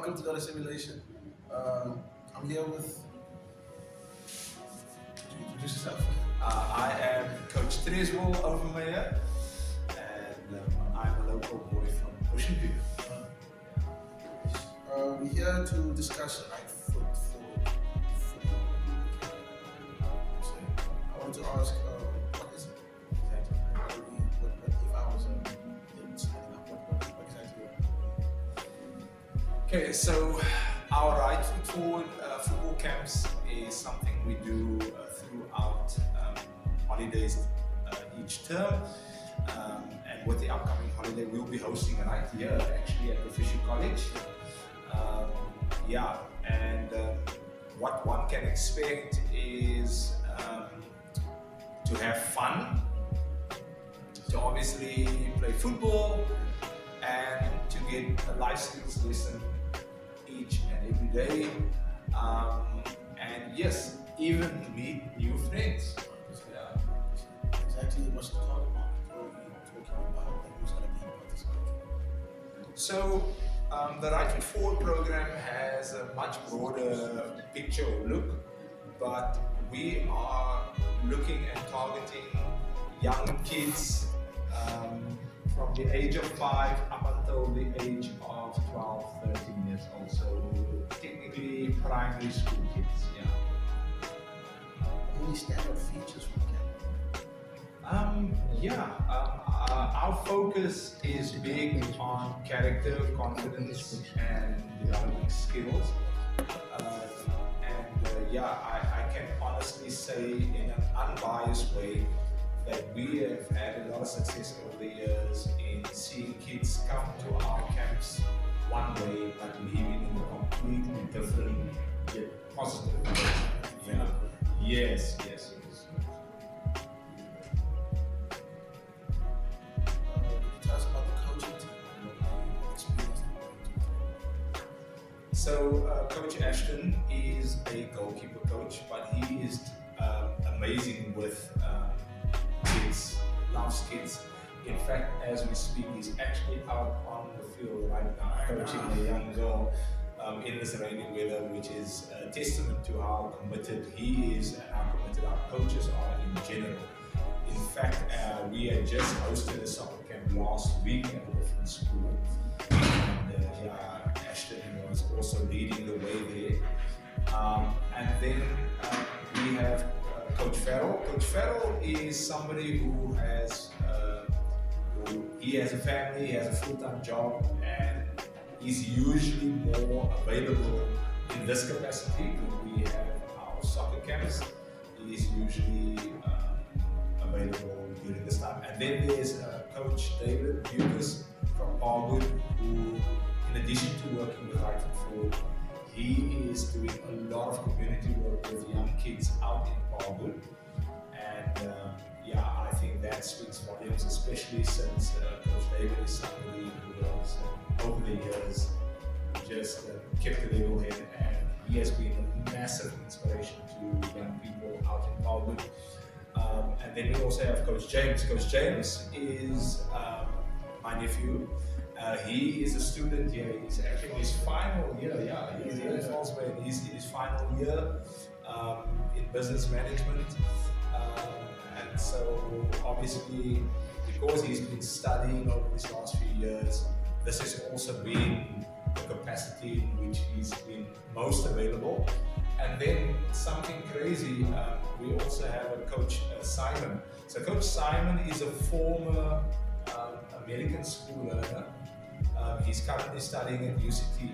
welcome to another simulation. I'm here with. Could you introduce yourself? I am Coach Treswell Overmeyer, and I'm a local boy from Ocean View. We're here to discuss like football. So I want to ask, what is it exactly? What if I was signing up? What exactly? Okay, so our Right Foot Forward football camps is something we do throughout holidays each term. And with the upcoming holiday, we'll be hosting it right here actually at the Fisher College. What one can expect is to have fun, to obviously play football, and to get a life skills lesson each and every day. And yes, even meet new friends. Exactly what's the target market? What are you talking about? Like who's going to be participating? So the Right Foot Forward program has a much broader picture or look, but we are looking and targeting young kids from the age of 5 up until the age of 12, 13 years old. So technically primary school kids, yeah. Any standard features for the camp? Our focus is big on character, confidence, and developing skills. I can honestly say in an unbiased way that we have had a lot of success over the years in seeing kids come to our camps one way but leaving in a completely different yet positive way. Yeah. Yes. Tell us about the coaching team. What experience So Coach Ashton is a goalkeeper coach, but he is amazing with kids, loves kids. In fact, as we speak, he's actually out on the field right now coaching a young girl in this rainy weather, which is a testament to how committed he is and how committed our coaches are in general. In fact, we had just hosted a soccer camp last week at a different school. And Ashton was also leading the way there. And then we have Coach Farrell. Coach Farrell is somebody who has he has a family, he has a full-time job, and he's usually more available in this capacity when we have our soccer camps. He is usually available during this time. And then there's Coach David Bucas from Parwood, who, in addition to working with Right Foot Forward, he is doing a lot of community work with young kids out in Parwood. And I think that speaks volumes, especially since Coach David is somebody who has, over the years, just kept a level head, and he has been a massive inspiration to young people out in Parwood. And then we also have Coach James. Coach James is my nephew. He is a student here. He's actually in his final year. He's here in Falsbay. He's in his final year in business management. And so obviously, because he's been studying over these last few years, this has also been the capacity in which he's been most available. And then something crazy, we also have a Coach Simon. So Coach Simon is a former American school learner. He's currently studying at UCT.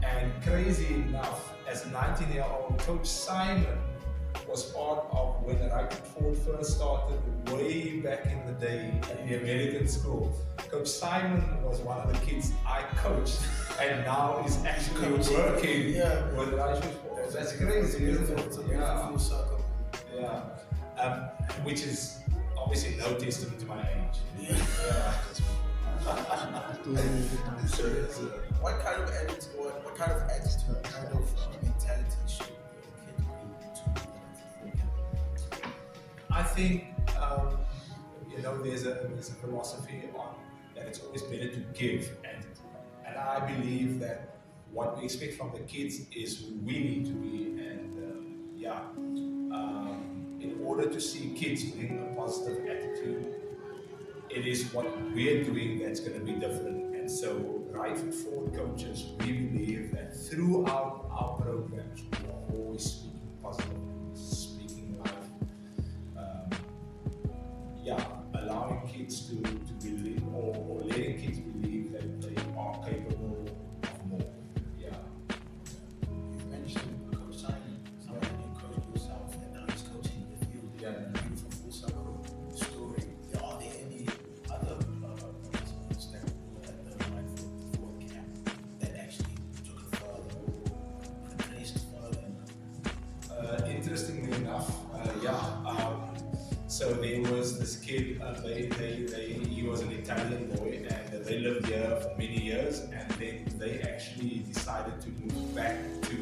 And crazy enough, as a 19-year-old, Coach Simon was part of when the Right Foot Forward first started way back in the day at the American school. Coach Simon was one of the kids I coached, and now is actually working with the Right Foot Forward. That's crazy, isn't it? It's a beautiful full circle. Yeah. Which is obviously no testament to my age. What kind of attitude, kind of mentality should the kid bring to the camp? I think there's a philosophy on that it's always better to give, and I believe that what we expect from the kids is who we need to be, and in order to see kids bring a positive attitude, it is what we're doing that's going to be different. And so, right foot forward coaches, we believe that throughout our programs, we are always speaking positive, speaking life. Allowing kids to believe, or letting kids believe that they are capable of more. Yeah. You mentioned Coach Simon, someone that you coached yourself, and now he's coaching with you. Yeah. Beautiful full circle story. Are there any other participants that were at the right foot forward camp that actually took it further or progressed further? Interestingly enough, so there was this kid. He was an Italian boy, and they lived here for many years. And then they actually decided to move back to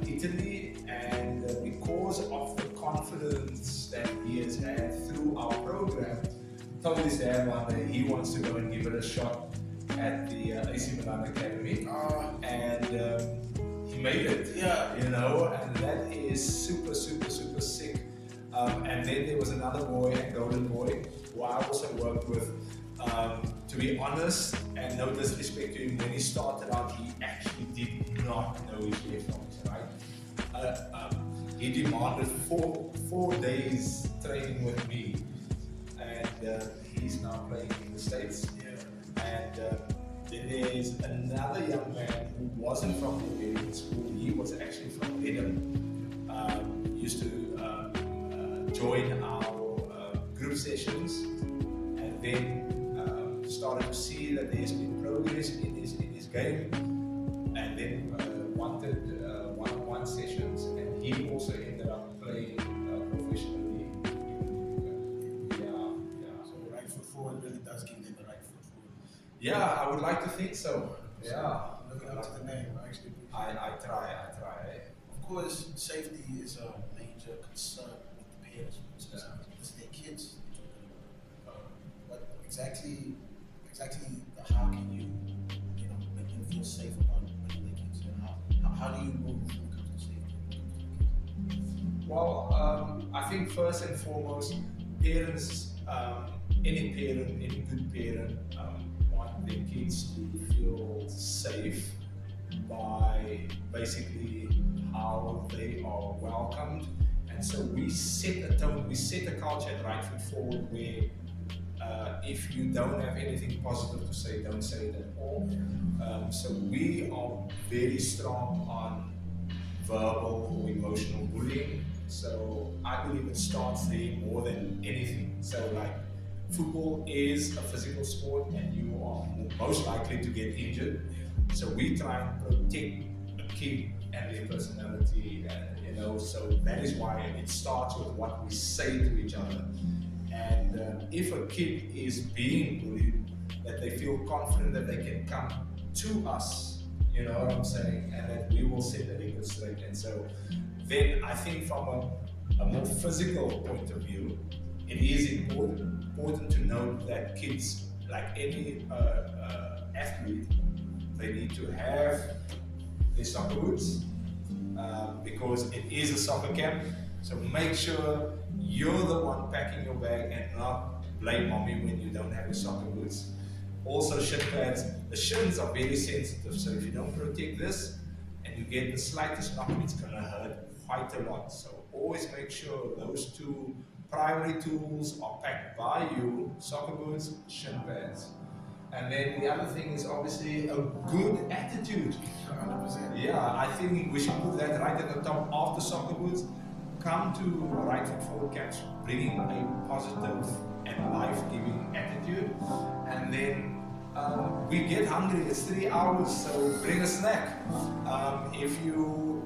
Italy. And because of the confidence that he has had through our program, told his dad one day he wants to go and give it a shot at the AC Milan Academy, and he made it, and that is super sick. And then there was another boy, a golden boy, who I also worked with. To be honest, and no disrespect to him, when he started out, he actually did not know his left arms, right? He demanded four days training with me, and he's now playing in the States. And then there's another young man who wasn't from the American school. He was actually from Redham. Used to join our group sessions, and then started to see that there's been progress in his game, and then wanted one-on-one sessions, and he also ended up playing professionally. So right foot forward really does give them the right foot forward. Yeah, I would like to think so. Yeah. Looking up to the name, actually. I try. Of course, safety is a major concern with the parents. Sometimes it's their kids. But exactly, how can you make them feel safe about their kids? How do you move when it comes to safety? Well, I think first and foremost, parents, any good parent, want their kids to feel safe by basically how they are welcomed. And so we set a tone, we set a culture at Right Foot Forward where if you don't have anything positive to say, don't say it at all. So we are very strong on verbal or emotional bullying. So I believe it starts there more than anything. So like football is a physical sport, and you are most likely to get injured. So we try and protect a kid and their personality, and so that is why it starts with what we say to each other. And if a kid is being bullied, that they feel confident that they can come to us, you know what I'm saying, and that we will set the record straight. And so then I think from a more physical point of view, it is important to note that kids, like any athlete, they need to have their soccer boots, because it is a soccer camp. So make sure you're the one packing your bag and not blame mommy when you don't have your soccer boots. Also shin pads. The shins are very sensitive, so if you don't protect this and you get the slightest knock, it's gonna hurt quite a lot. So always make sure those two primary tools are packed by you: soccer boots, shin pads. And then the other thing is obviously a good attitude. 100%. Yeah, I think we should put that right at the top of the soccer boots. Come to Right Foot Forward camps bringing a positive and life-giving attitude. And then we get hungry, it's 3 hours, so bring a snack. If you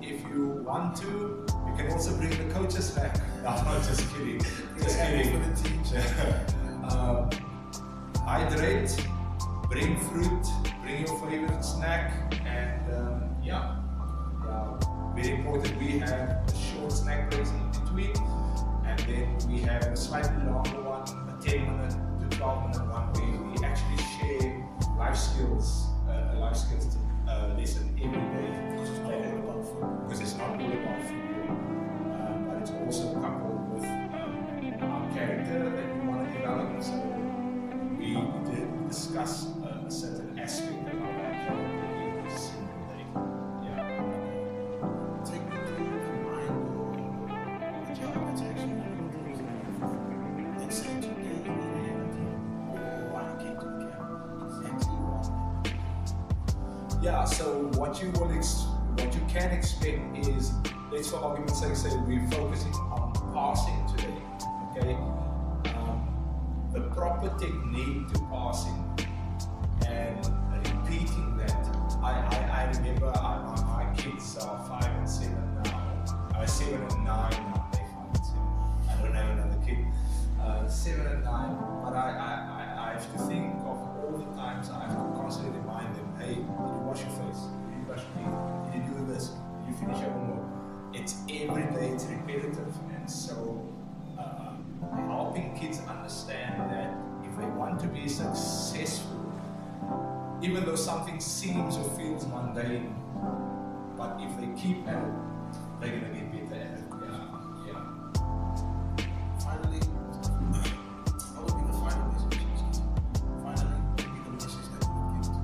want to, you can also bring the coach a snack. No, I'm just kidding. Just kidding. Hydrate, bring fruit, bring your favorite snack, and very important, we have a short snack breaks in between, and then we have a slightly longer one, a 10-minute to 12-minute one, where we actually share life skills life skills lesson every day. Because it's not all about football. Because it's not all about football, but it's also coupled with our character that we want to develop. So we did discuss a certain aspect about that character every single day. Yeah. Take me through the mind or the job that's actually let's say today you need a hand or why you came to the camp. Exactly why. Yeah, so what you can expect is, let's for argument's sake say we're focusing on passing today. Okay, the proper technique to passing and repeating that. I remember my kids are 5 and 7 now. 7 and 9 now. They're 5 and 7. I don't have another kid. 7 and 9. But I have to think of all the times I have to constantly remind them, hey, did you wash your face? Did you brush your teeth? Did you do this? Did you finish your homework? It's every day, it's repetitive. And so helping kids understand that if they want to be successful, even though something seems or feels mundane, but if they keep at it, they're going to get better at it. Yeah. Finally, what would be the final message? Finally, what would be the message that you would give to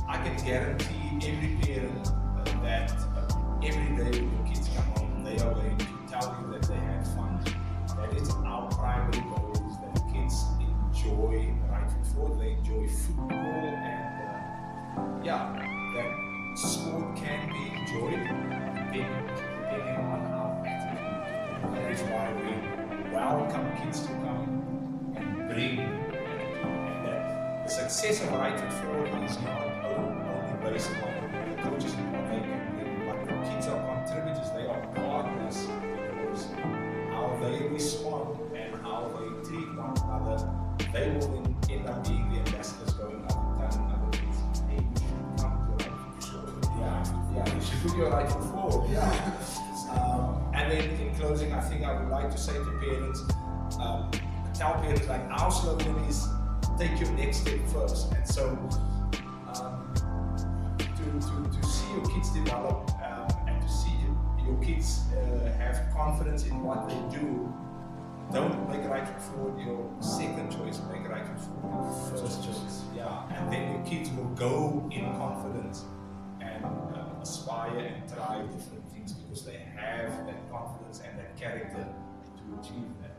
I can guarantee every parent that every day when your kids come home, they are going to tell you that they had fun. That is our primary goal, is that the kids enjoy right foot forward, they enjoy football, and that sport can be enjoyed depending on how active. That is why we welcome kids to come and bring, and that the success of right foot forward is not only based on the coaches and what they can bring, but the kids are contributors, they are partners, because how they respond and how they treat one another, they will then end up being the ambassadors going out and telling other kids, hey, you should come to right foot forward. Yeah, you should put your right foot forward. And then in closing, I think I would like to say to parents, tell parents, like our slogan is, take your next step first. And so to see your kids develop and to see your kids have confidence in what they do, don't make right foot forward your second choice, make right foot forward your first choice. Yeah, and then your kids will go in confidence and aspire and try different things because they have that confidence and that character to achieve that.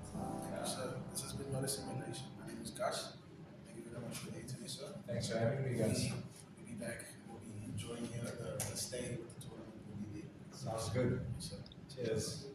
So this has been Noticing My Nation. My name is Gus. Thank you very much for the interview, sir. Thanks for having me, guys. We'll be back. We'll be enjoying the stay with the tournament. We'll be there. Sounds good. So, Cheers.